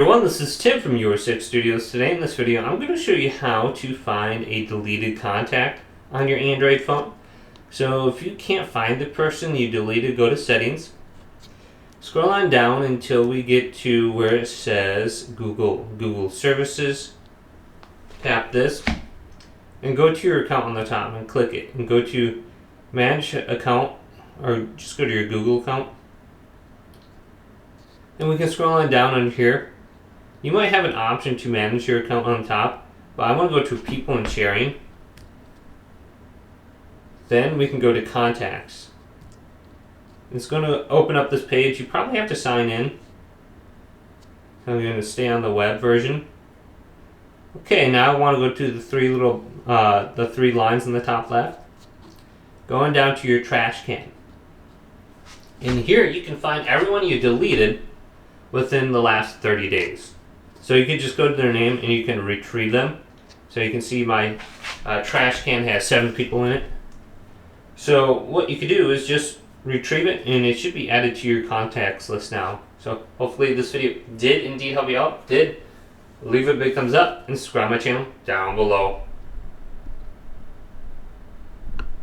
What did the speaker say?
Everyone, this is Tim from Your6 Studios. Today in this video, I'm going to show you how to find a deleted contact on your Android phone. So if you can't find the person you deleted, go to Settings. Scroll on down until we get to where it says Google Services. Tap this and go to your account on the top and click it. And go to Manage Account, or just go to your Google account. And we can scroll on down on here. You might have an option to manage your account on top, but I want to go to People and Sharing. Then we can go to Contacts. It's going to open up this page. You probably have to sign in. I'm going to stay on the web version. Okay, now I want to go to the three lines in the top left. Going down to your trash can. In here, you can find everyone you deleted within the last 30 days. So you can just go to their name and you can retrieve them. So you can see my trash can has 7 people in it. So what you can do is just retrieve it and it should be added to your contacts list now. So hopefully this video did indeed help you out. Did, leave a big thumbs up and subscribe my channel down below.